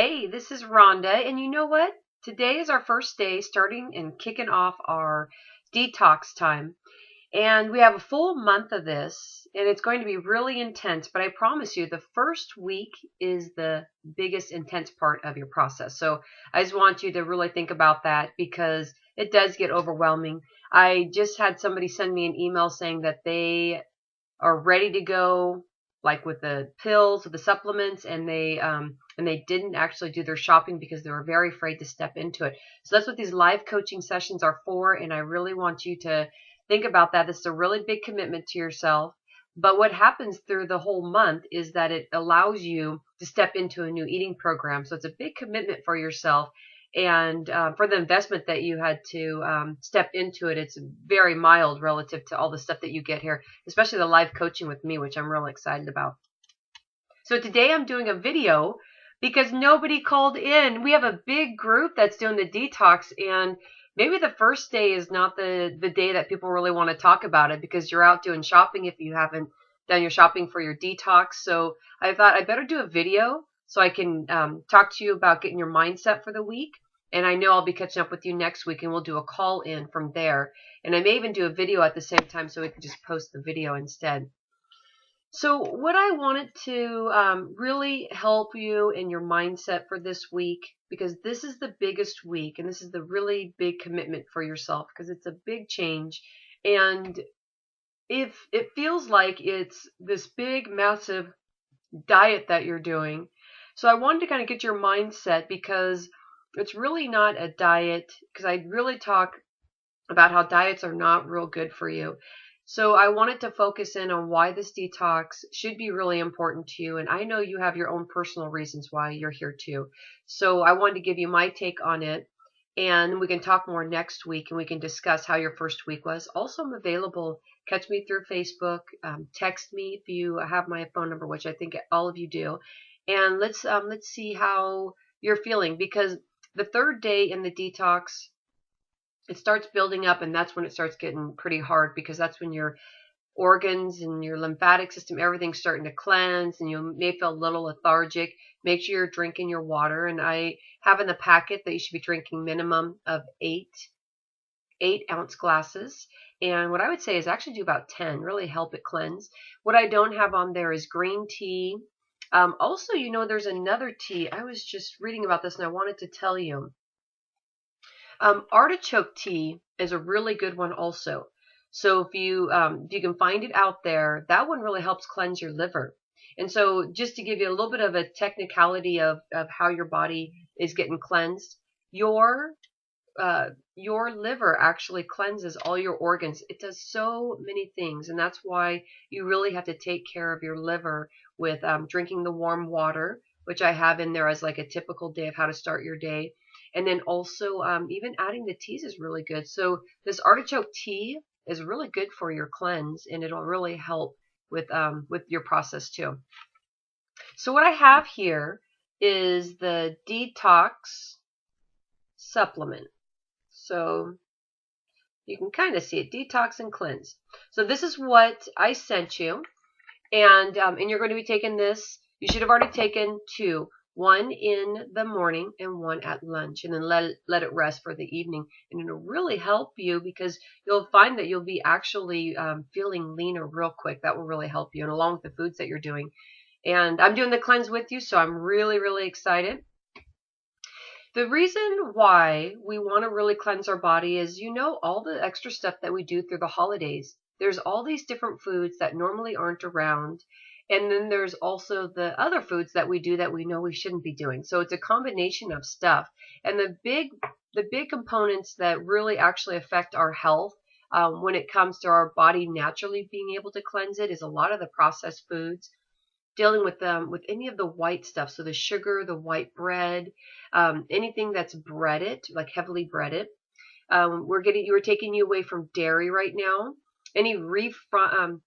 Hey, this is Rhonda, and you know what? Today is our first day starting and kicking off our detox time. And we have a full month of this, and it's going to be really intense. But I promise you, the first week is the biggest intense part of your process. So I just want you to really think about that because it does get overwhelming. I just had somebody send me an email saying that they are ready to go, like with the pills, with the supplements, and they didn't actually do their shopping because they were very afraid to step into it. So that's what these live coaching sessions are for, and I really want you to think about that. It's a really big commitment to yourself. But what happens through the whole month is that it allows you to step into a new eating program. So it's a big commitment for yourself. And for the investment that you had to step into it, it's very mild relative to all the stuff that you get here, especially the live coaching with me, which I'm really excited about. So today I'm doing a video because nobody called in. We have a big group that's doing the detox, and maybe the first day is not the day that people really want to talk about it because you're out doing shopping if you haven't done your shopping for your detox. So I thought I better do a video so I can talk to you about getting your mindset for the week. And I know I'll be catching up with you next week, and we'll do a call in from there. And I may even do a video at the same time so we can just post the video instead. So what I wanted to really help you in your mindset for this week, because this is the biggest week and this is the really big commitment for yourself because it's a big change. And if it feels like it's this big, massive diet that you're doing. So I wanted to kind of get your mindset because it's really not a diet, because I really talk about how diets are not real good for you. So I wanted to focus in on why this detox should be really important to you. And I know you have your own personal reasons why you're here too. So I wanted to give you my take on it. And we can talk more next week and we can discuss how your first week was. Also, I'm available. Catch me through Facebook. Text me if you have my phone number, which I think all of you do. And let's see how you're feeling, because the third day in the detox, it starts building up, and that's when it starts getting pretty hard because that's when your organs and your lymphatic system, everything's starting to cleanse, and you may feel a little lethargic. Make sure you're drinking your water, and I have in the packet that you should be drinking minimum of eight-ounce glasses. And what I would say is actually do about 10, really help it cleanse. What I don't have on there is green tea. Also, there's another tea. I was just reading about this and I wanted to tell you. Artichoke tea is a really good one also. So if you can find it out there, that one really helps cleanse your liver. And so just to give you a little bit of a technicality of how your body is getting cleansed, your liver actually cleanses all your organs. It does so many things, and that's why you really have to take care of your liver with drinking the warm water, which I have in there as like a typical day of how to start your day. And then also even adding the teas is really good. So this artichoke tea is really good for your cleanse, and it'll really help with your process too. So what I have here is the detox supplement. So you can kind of see it, detox and cleanse. So this is what I sent you, and you're going to be taking this. You should have already taken two. One in the morning and one at lunch, and then let it rest for the evening. And it'll really help you because you'll find that you'll be actually feeling leaner real quick. That will really help you, and along with the foods that you're doing. And I'm doing the cleanse with you, so I'm really, really excited. The reason why we want to really cleanse our body is, all the extra stuff that we do through the holidays. There's all these different foods that normally aren't around. And then there's also the other foods that we do that we know we shouldn't be doing. So it's a combination of stuff. And the big components that really actually affect our health when it comes to our body naturally being able to cleanse it is a lot of the processed foods, dealing with any of the white stuff. So the sugar, the white bread, anything that's breaded, like heavily breaded. We're taking you away from dairy right now. Any refined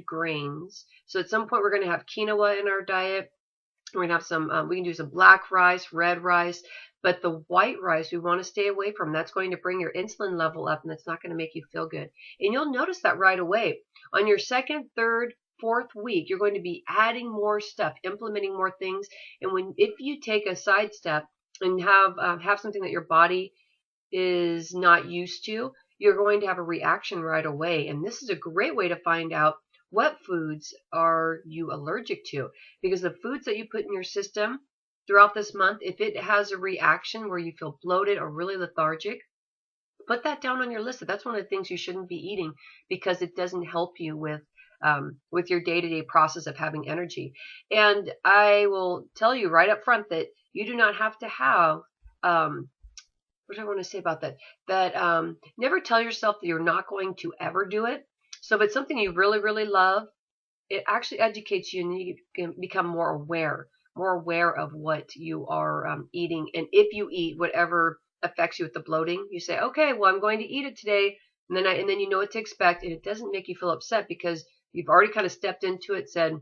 grains. So at some point we're going to have quinoa in our diet. We're going to have some, we can do some black rice, red rice, but the white rice we want to stay away from. That's going to bring your insulin level up, and that's not going to make you feel good. And you'll notice that right away. On your second, third, 4th week, you're going to be adding more stuff, implementing more things. And if you take a sidestep and have something that your body is not used to, you're going to have a reaction right away. And this is a great way to find out what foods are you allergic to, because the foods that you put in your system throughout this month, if it has a reaction where you feel bloated or really lethargic, put that down on your list. That's one of the things you shouldn't be eating, because it doesn't help you with your day-to-day process of having energy. And I will tell you right up front that you do not have to have what do I want to say about that? Never tell yourself that you're not going to ever do it. So if it's something you really, really love, it actually educates you, and you can become more aware of what you are eating. And if you eat whatever affects you with the bloating, you say, okay, well, I'm going to eat it today. And then you know what to expect. And it doesn't make you feel upset, because you've already kind of stepped into it, said,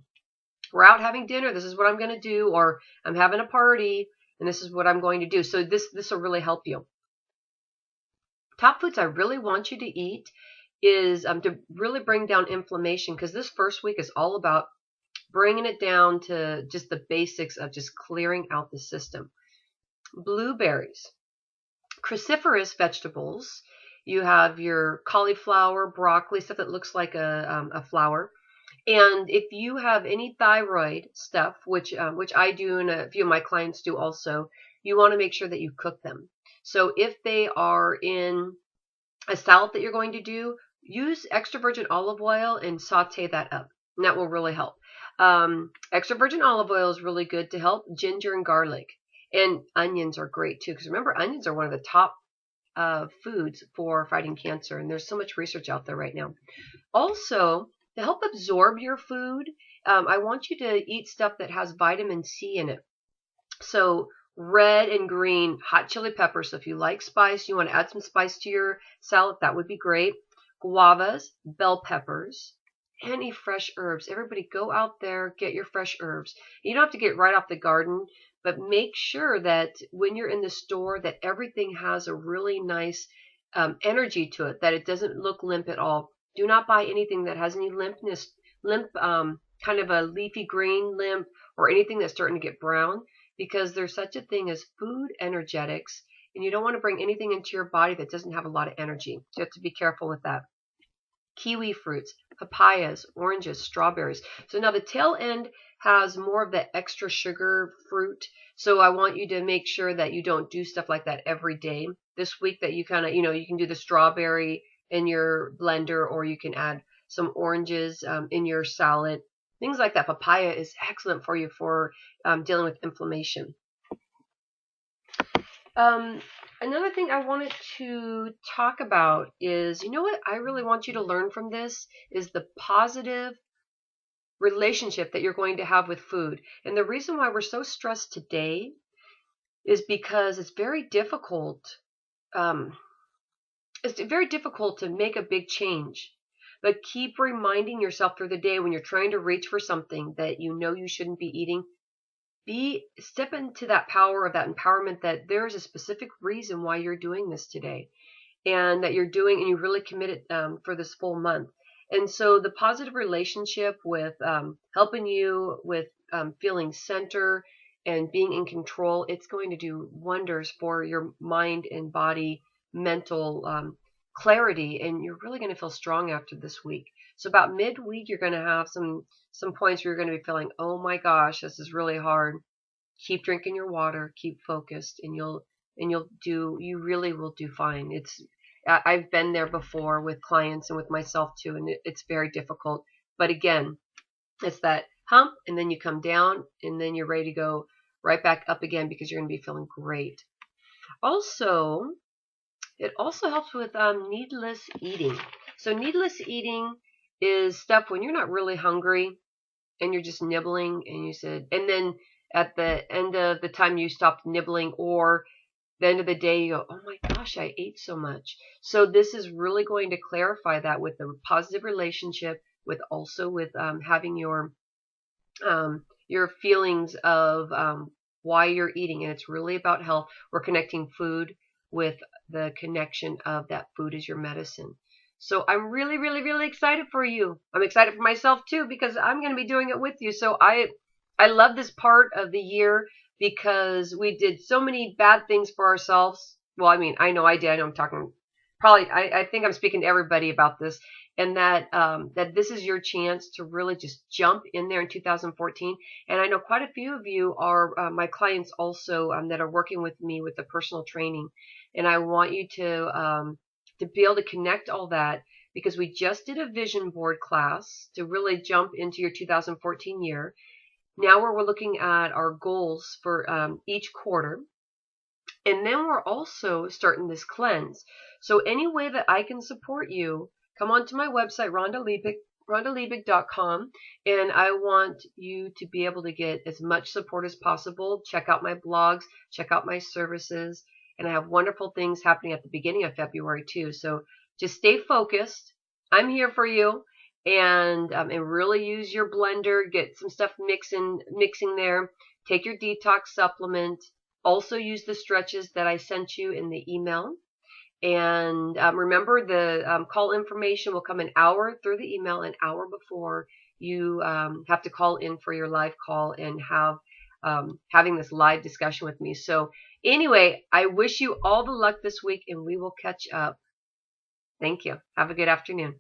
we're out having dinner. This is what I'm going to do. Or I'm having a party, and this is what I'm going to do. So this will really help you. Top foods I really want you to eat is to really bring down inflammation, because this first week is all about bringing it down to just the basics of just clearing out the system. Blueberries, cruciferous vegetables. You have your cauliflower, broccoli, stuff that looks like a flower. And if you have any thyroid stuff, which I do and a few of my clients do also, you want to make sure that you cook them. So if they are in a salad that you're going to do, use extra virgin olive oil and saute that up. And that will really help. Extra virgin olive oil is really good to help. Ginger and garlic. And onions are great too, because remember, onions are one of the top foods for fighting cancer. And there's so much research out there right now. Also, to help absorb your food, I want you to eat stuff that has vitamin C in it. So red and green hot chili peppers. So if you like spice, you want to add some spice to your salad, that would be great. Guavas, bell peppers, any fresh herbs. Everybody go out there, get your fresh herbs. You don't have to get right off the garden, but make sure that when you're in the store that everything has a really nice energy to it, that it doesn't look limp at all. Do not buy anything that has any limpness, kind of a leafy green limp, or anything that's starting to get brown, because there's such a thing as food energetics, and you don't want to bring anything into your body that doesn't have a lot of energy. So you have to be careful with that. Kiwi fruits, papayas, oranges, strawberries. So now the tail end has more of that extra sugar fruit. So I want you to make sure that you don't do stuff like that every day. This week that you kind of, you can do the strawberry in your blender, or you can add some oranges in your salad. Things like that. Papaya is excellent for you for dealing with inflammation. Another thing I wanted to talk about is, what I really want you to learn from this is the positive relationship that you're going to have with food. And the reason why we're so stressed today is because it's very difficult. It's very difficult to make a big change. But keep reminding yourself through the day when you're trying to reach for something that you shouldn't be eating. Step into that power of that empowerment, that there is a specific reason why you're doing this today, and that you're doing, and you really committed for this full month. And so the positive relationship with helping you with feeling center and being in control, it's going to do wonders for your mind and body, mental clarity, and you're really going to feel strong after this week. So about midweek, you're going to have some points where you're going to be feeling, oh my gosh, this is really hard. Keep drinking your water, keep focused, and you really will do fine. I've been there before with clients and with myself too, and it's very difficult. But again, it's that hump, and then you come down, and then you're ready to go right back up again, because you're going to be feeling great. Also, it also helps with needless eating. So needless eating is stuff when you're not really hungry and you're just nibbling, and then at the end of the time you stop nibbling, or the end of the day you go, oh my gosh, I ate so much. So this is really going to clarify that with the positive relationship, with having your feelings of why you're eating. And it's really about health. We're connecting food with the connection of that food is your medicine. So I'm really, really, really excited for you. I'm excited for myself too because I'm going to be doing it with you. So I love this part of the year because we did so many bad things for ourselves. Well, I mean, I know I did. I know I'm talking probably. I think I'm speaking to everybody about this, and that this is your chance to really just jump in there in 2014. And I know quite a few of you are my clients also that are working with me with the personal training, and I want you to be able to connect all that because we just did a vision board class to really jump into your 2014 year. Now we're looking at our goals for each quarter. And then we're also starting this cleanse. So any way that I can support you, come onto my website, rhondaliebig.com, and I want you to be able to get as much support as possible. Check out my blogs, check out my services, and I have wonderful things happening at the beginning of February too. So just stay focused. I'm here for you, and really use your blender. Get some stuff mixing there. Take your detox supplement. Also use the stretches that I sent you in the email. And remember, the call information will come an hour through the email, an hour before you have to call in for your live call and having this live discussion with me. So anyway, I wish you all the luck this week, and we will catch up. Thank you. Have a good afternoon.